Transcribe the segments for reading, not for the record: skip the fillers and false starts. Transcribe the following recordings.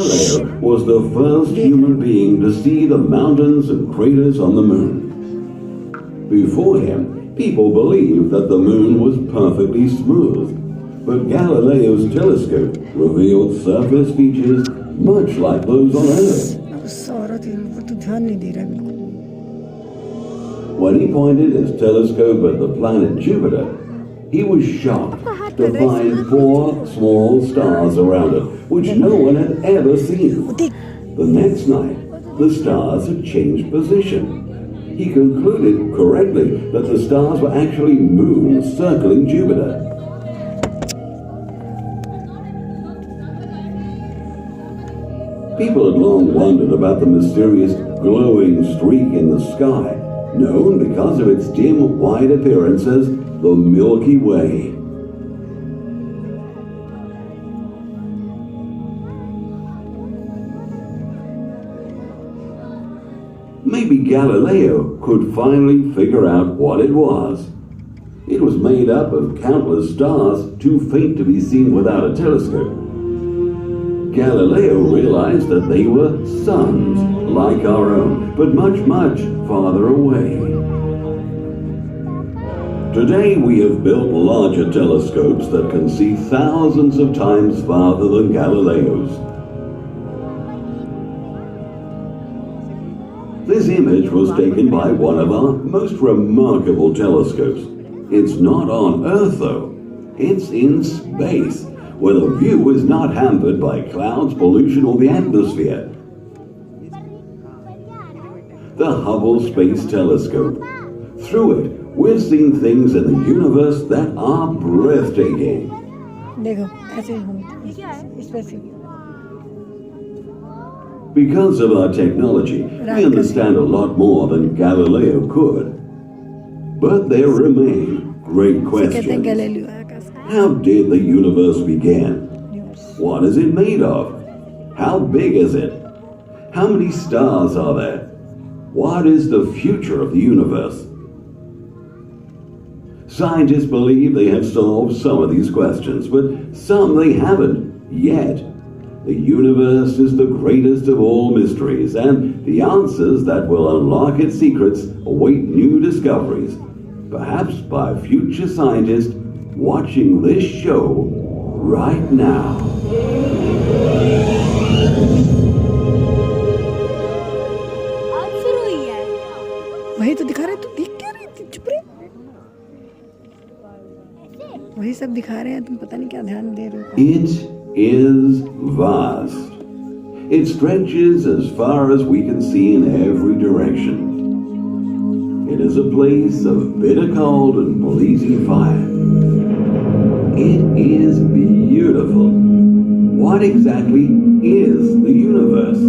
Galileo was the first human being to see the mountains and craters on the moon. Before him, people believed that the moon was perfectly smooth, but Galileo's telescope revealed surface features much like those on Earth. When he pointed his telescope at the planet Jupiter, he was shocked to find 4 small stars around it, which no one had ever seen. The next night, the stars had changed position. He concluded correctly that the stars were actually moons circling Jupiter. People had long wondered about the mysterious glowing streak in the sky, known because of its dim white appearance as the Milky Way. Maybe Galileo could finally figure out what it was. It was made up of countless stars too faint to be seen without a telescope. Galileo realized that they were suns like our own, but much, much farther away. Today we have built larger telescopes that can see thousands of times farther than Galileo's. This image was taken by one of our most remarkable telescopes. It's not on Earth though, it's in space, where the view is not hampered by clouds, pollution, or the atmosphere. The Hubble Space Telescope. Through it, we've seen things in the universe that are breathtaking. Because of our technology, we understand a lot more than Galileo could. But there remain great questions. How did the universe begin? What is it made of? How big is it? How many stars are there? What is the future of the universe? Scientists believe they have solved some of these questions, but some they haven't yet. The universe is the greatest of all mysteries, and the answers that will unlock its secrets await new discoveries, perhaps by future scientists watching this show right now. वही तो दिखा रहे, तू देख क्या रही थी? चुप रहे। वही सब दिखा रहे हैं, तुम पता नहीं क्या ध्यान दे रहे हो। It is vast. It stretches as far as we can see in every direction. It is a place of bitter cold and blazing fire. It is beautiful. What exactly is the universe?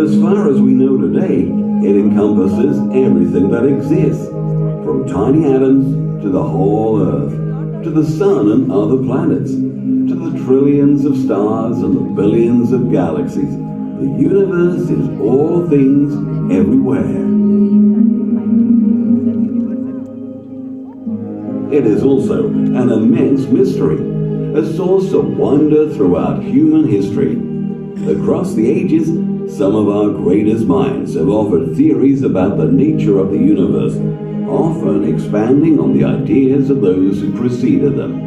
As far as we know today, it encompasses everything that exists, from tiny atoms to the whole Earth, to the sun and other planets, to the trillions of stars and the billions of galaxies. The universe is all things everywhere. It is also an immense mystery, a source of wonder throughout human history. Across the ages, some of our greatest minds have offered theories about the nature of the universe, often expanding on the ideas of those who preceded them.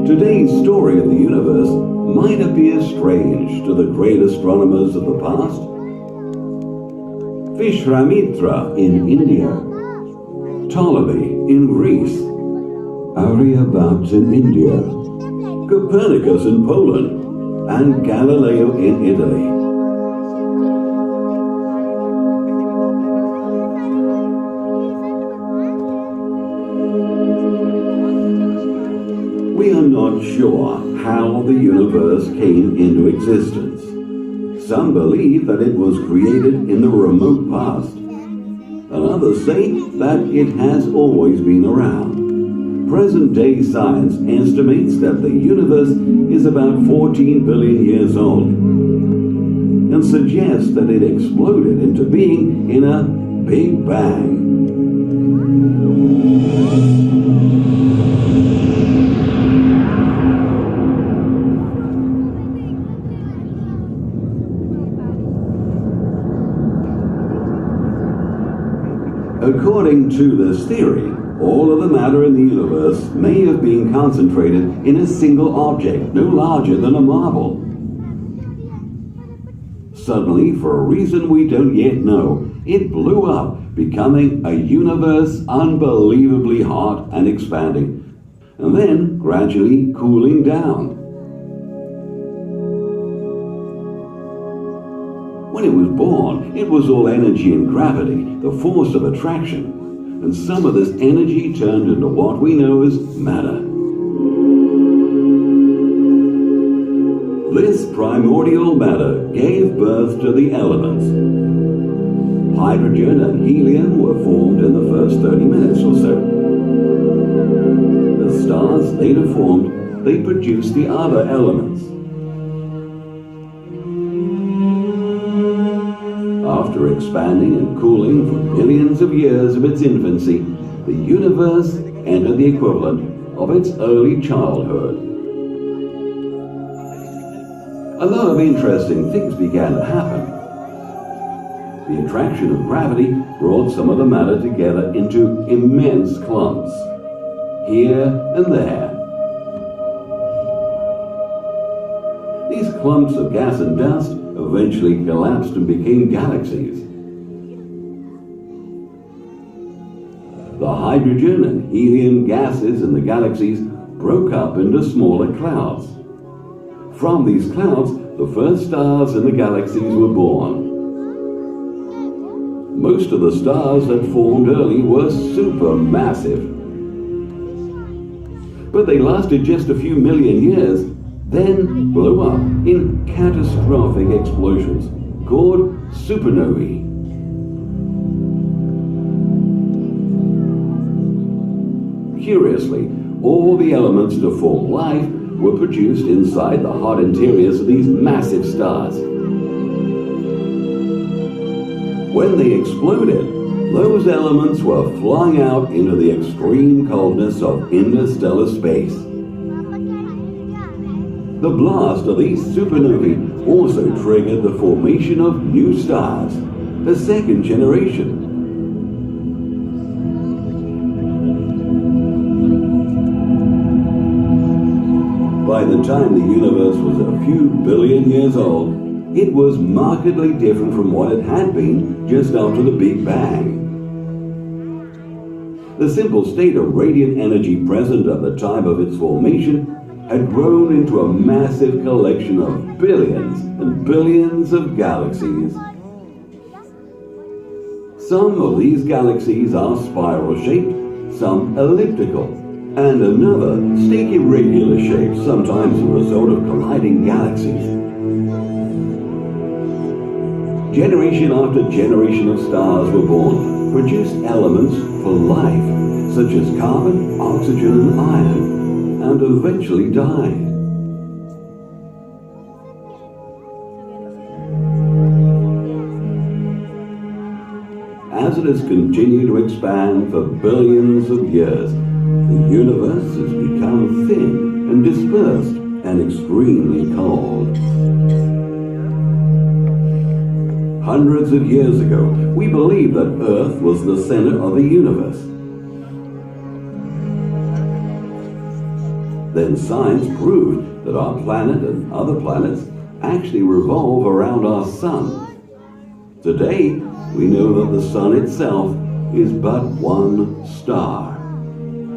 Today's story of the universe might appear strange to the great astronomers of the past. Vishwamitra in India, Ptolemy in Greece, Aryabhat in India, Copernicus in Poland, and Galileo in Italy. We are not sure how the universe came into existence. Some believe that it was created in the remote past, and others say that it has always been around. Present-day science estimates that the universe is about 14 billion years old and suggests that it exploded into being in a Big Bang. According to this theory, all of the matter in the universe may have been concentrated in a single object, no larger than a marble. Suddenly, for a reason we don't yet know, it blew up, becoming a universe unbelievably hot and expanding, and then gradually cooling down. When it was born, it was all energy and gravity, the force of attraction, and some of this energy turned into what we know as matter. This primordial matter gave birth to the elements. Hydrogen and helium were formed in the first 30 minutes or so. The stars later formed, they produced the other elements. After expanding and cooling for millions of years of its infancy, the universe entered the equivalent of its early childhood. A lot of interesting things began to happen. The attraction of gravity brought some of the matter together into immense clumps, here and there. These clumps of gas and dust eventually collapsed and became galaxies. The hydrogen and helium gases in the galaxies broke up into smaller clouds. From these clouds, the first stars in the galaxies were born. Most of the stars that formed early were supermassive. But they lasted just a few million years, then blew up in catastrophic explosions called supernovae. Curiously, all the elements to form life were produced inside the hot interiors of these massive stars. When they exploded, those elements were flung out into the extreme coldness of interstellar space. The blast of these supernovae also triggered the formation of new stars, the second generation. By the time the universe was a few billion years old, it was markedly different from what it had been just after the Big Bang. The simple state of radiant energy present at the time of its formation had grown into a massive collection of billions and billions of galaxies. Some of these galaxies are spiral-shaped, some elliptical, and another stake irregular shape, sometimes a result of colliding galaxies. Generation after generation of stars were born, produced elements for life, such as carbon, oxygen, and iron, and eventually died. As it has continued to expand for billions of years, the universe has become thin and dispersed and extremely cold. Hundreds of years ago, we believed that Earth was the center of the universe. Then science proved that our planet and other planets actually revolve around our sun. Today, we know that the sun itself is but one star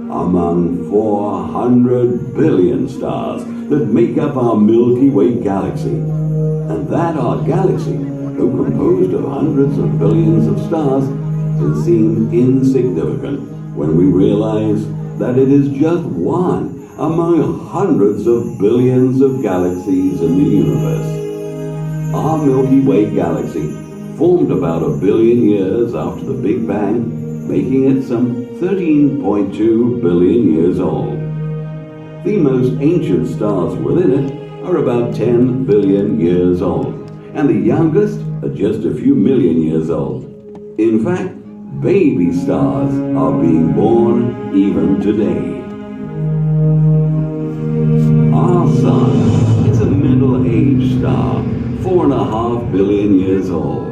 among 400 billion stars that make up our Milky Way galaxy. And that our galaxy, though composed of hundreds of billions of stars, can seem insignificant when we realize that it is just one among hundreds of billions of galaxies in the universe. Our Milky Way galaxy formed about 1 billion years after the Big Bang, making it some 13.2 billion years old. The most ancient stars within it are about 10 billion years old, and the youngest are just a few million years old. In fact, baby stars are being born even today. Our sun is a middle-aged star, 4.5 billion years old.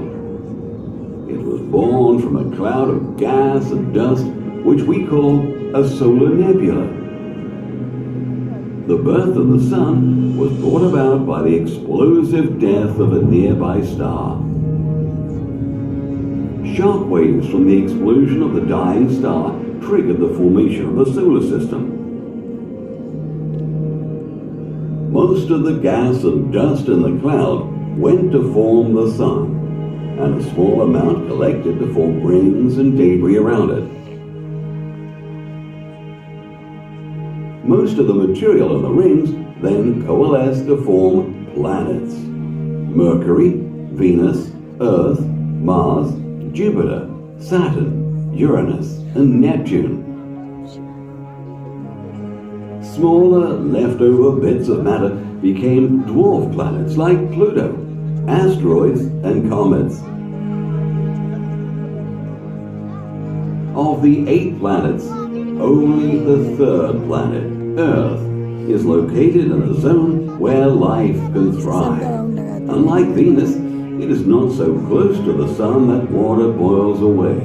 It was born from a cloud of gas and dust which we call a solar nebula. The birth of the sun was brought about by the explosive death of a nearby star. Shock waves from the explosion of the dying star triggered the formation of the solar system. Most of the gas and dust in the cloud went to form the sun, and a small amount collected to form rings and debris around it. Most of the material in the rings then coalesced to form planets: Mercury, Venus, Earth, Mars, Jupiter, Saturn, Uranus, and Neptune. Smaller, leftover bits of matter became dwarf planets like Pluto, asteroids, and comets. Of the 8 planets, only the 3rd planet, Earth, is located in a zone where life can thrive. Unlike Venus, it is not so close to the sun that water boils away,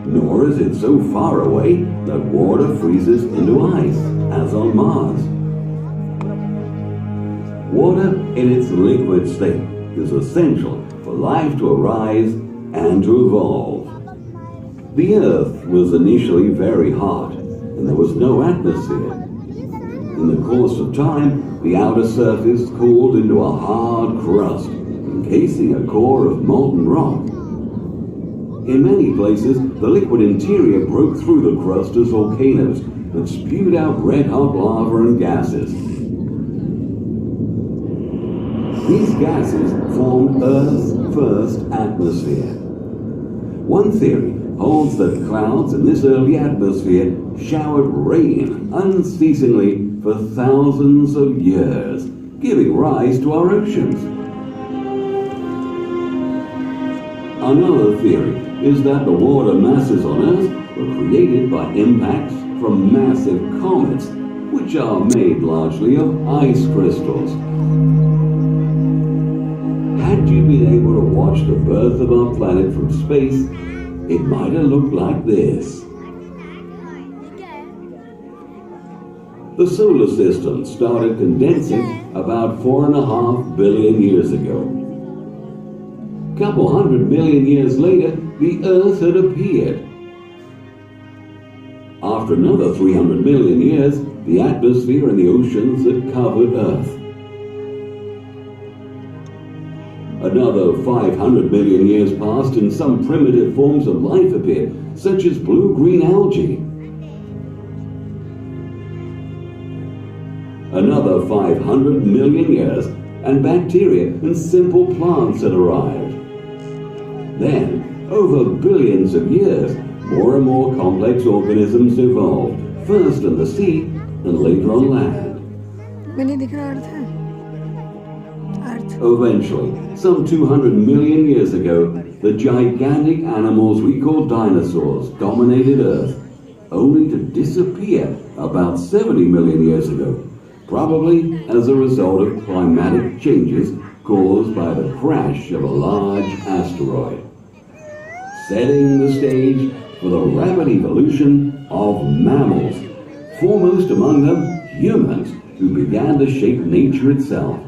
nor is it so far away that water freezes into ice, as on Mars. Water in its liquid state is essential for life to arise and to evolve. The Earth was initially very hot, and there was no atmosphere. In the course of time, the outer surface cooled into a hard crust, encasing a core of molten rock. In many places, the liquid interior broke through the crust as volcanoes that spewed out red-hot lava and gases. These gases formed Earth's first atmosphere. One theory holds that clouds in this early atmosphere showered rain unceasingly for thousands of years, giving rise to our oceans. Another theory is that the water masses on Earth were created by impacts from massive comets, which are made largely of ice crystals. Had you been able to watch the birth of our planet from space, it might have looked like this. The solar system started condensing about 4.5 billion years ago. Couple 100 million years later, the Earth had appeared. After another 300 million years, the atmosphere and the oceans had covered Earth. Another 500 million years passed and some primitive forms of life appeared, such as blue-green algae. Another 500 million years and bacteria and simple plants had arrived. Then, over billions of years, more and more complex organisms evolved, first in the sea and later on land. Eventually, some 200 million years ago, the gigantic animals we call dinosaurs dominated Earth, only to disappear about 70 million years ago, probably as a result of climatic changes caused by the crash of a large asteroid, setting the stage for the rapid evolution of mammals, foremost among them humans, who began to shape nature itself.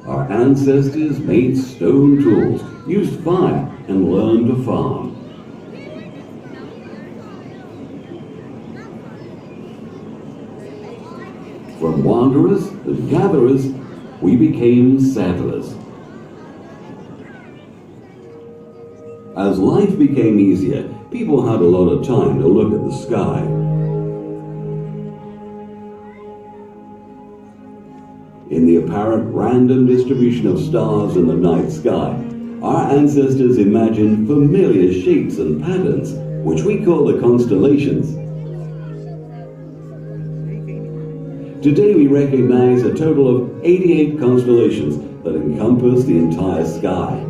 Our ancestors made stone tools, used fire, and learned to farm. From wanderers and gatherers, we became settlers. As life became easier, people had a lot of time to look at the sky. In the apparent random distribution of stars in the night sky, our ancestors imagined familiar shapes and patterns, which we call the constellations. Today we recognize a total of 88 constellations that encompass the entire sky.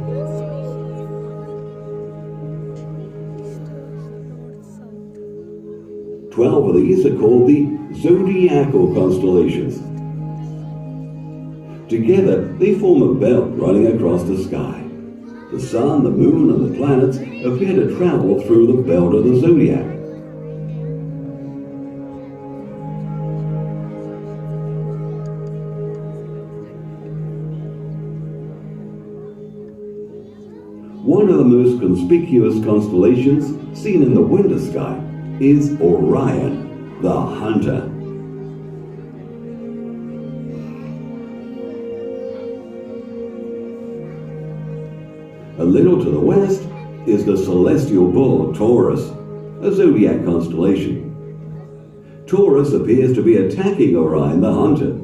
12 of these are called the zodiacal constellations. Together, they form a belt running across the sky. The sun, the moon, and the planets appear to travel through the belt of the zodiac. One of the most conspicuous constellations seen in the winter sky is Orion, the Hunter. A little to the west is the celestial bull Taurus, a zodiac constellation. Taurus appears to be attacking Orion, the Hunter.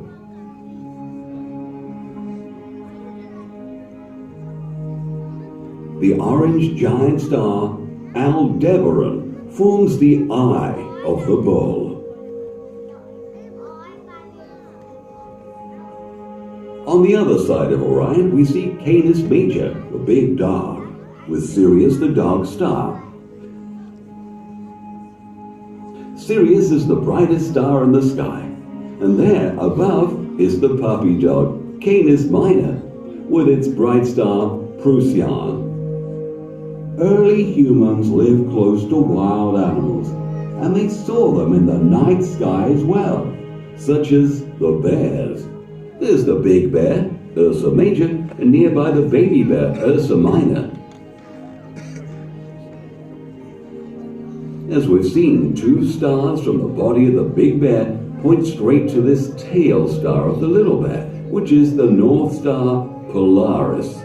The orange giant star Aldebaran forms the eye of the bull. On the other side of Orion, we see Canis Major, the big dog, with Sirius, the dog star. Sirius is the brightest star in the sky, and there above is the puppy dog, Canis Minor, with its bright star Procyon. Early humans lived close to wild animals, and they saw them in the night sky as well, such as the bears. There's the big bear, Ursa Major, and nearby the baby bear, Ursa Minor. As we've seen, two stars from the body of the big bear point straight to this tail star of the little bear, which is the North Star Polaris.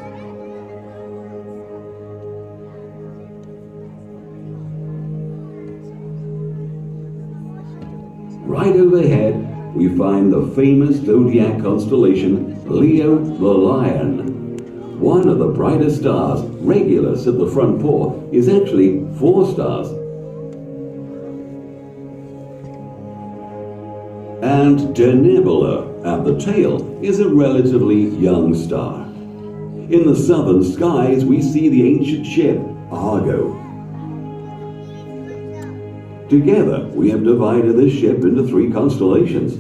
Right overhead, we find the famous zodiac constellation Leo the Lion. One of the brightest stars, Regulus at the front paw, is actually 4 stars. And Denebola at the tail is a relatively young star. In the southern skies, we see the ancient ship Argo. Together, we have divided this ship into 3 constellations.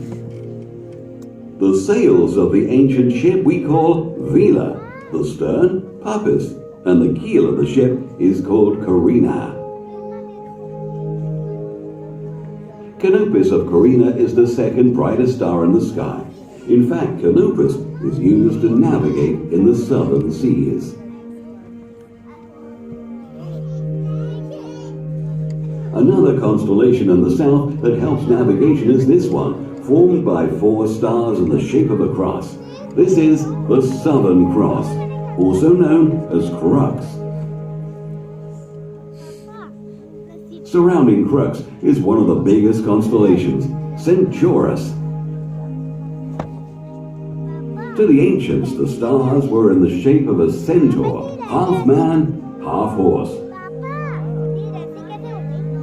The sails of the ancient ship we call Vela, the stern, Puppis, and the keel of the ship is called Carina. Canopus of Carina is the second brightest star in the sky. In fact, Canopus is used to navigate in the southern seas. Another constellation in the south that helps navigation is this one, formed by 4 stars in the shape of a cross. This is the Southern Cross, also known as Crux. Surrounding Crux is one of the biggest constellations, Centaurus. To the ancients, the stars were in the shape of a centaur, half man, half horse.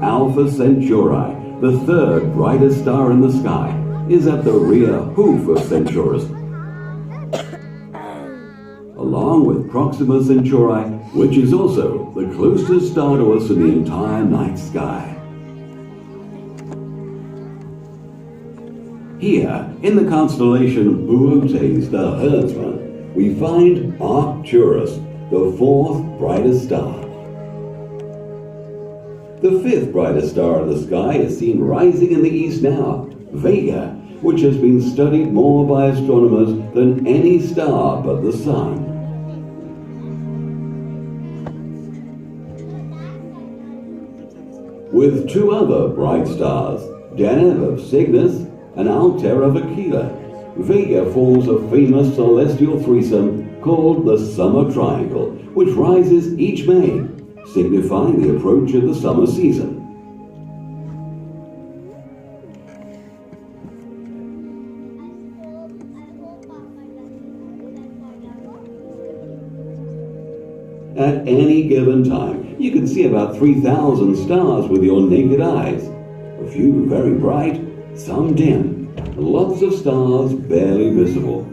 Alpha Centauri, the third brightest star in the sky, is at the rear hoof of Centaurus, along with Proxima Centauri, which is also the closest star to us in the entire night sky. Here, in the constellation Boötes, the herdsman, we find Arcturus, the 4th brightest star. The 5th brightest star in the sky is seen rising in the east now, Vega, which has been studied more by astronomers than any star but the Sun. With 2 other bright stars, Deneb of Cygnus and Altair of Aquila, Vega forms a famous celestial threesome called the Summer Triangle, which rises each May, signifying the approach of the summer season. At any given time, you can see about 3,000 stars with your naked eyes. A few very bright, some dim, lots of stars barely visible.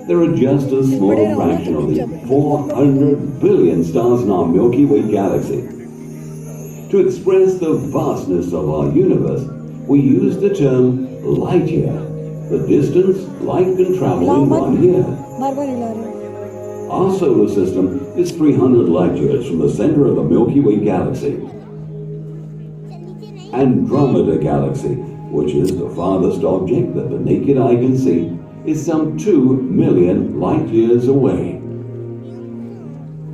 There are just a small fraction of the 400 billion stars in our Milky Way galaxy. To express the vastness of our universe, we use the term light year, the distance light can travel in 1 year. Our solar system is 300 light years from the center of the Milky Way galaxy. Andromeda Galaxy, which is the farthest object that the naked eye can see, is some 2 million light years away.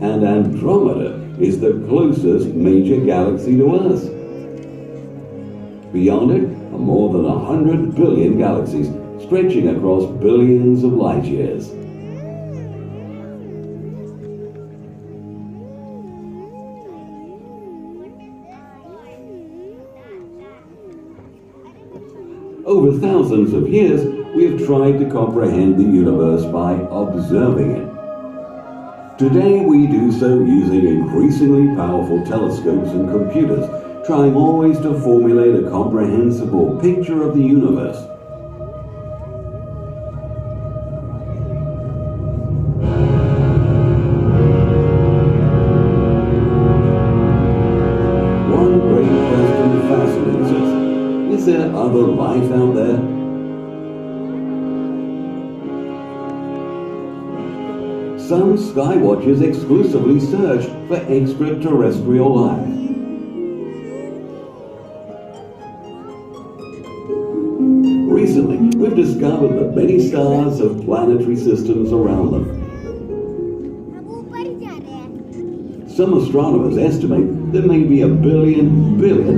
And Andromeda is the closest major galaxy to us. Beyond it are more than 100 billion galaxies stretching across billions of light years. Over thousands of years, we have tried to comprehend the universe by observing it. Today we do so using increasingly powerful telescopes and computers, trying always to formulate a comprehensible picture of the universe. One great question fascinates us. Is there other life out there? Some skywatchers exclusively search for extraterrestrial life. Recently, we've discovered that many stars have planetary systems around them. Some astronomers estimate there may be a billion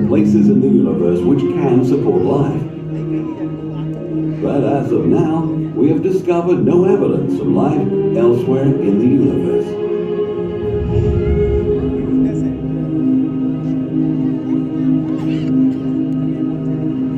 places in the universe which can support life. But as of now, we have discovered no evidence of life elsewhere in the universe.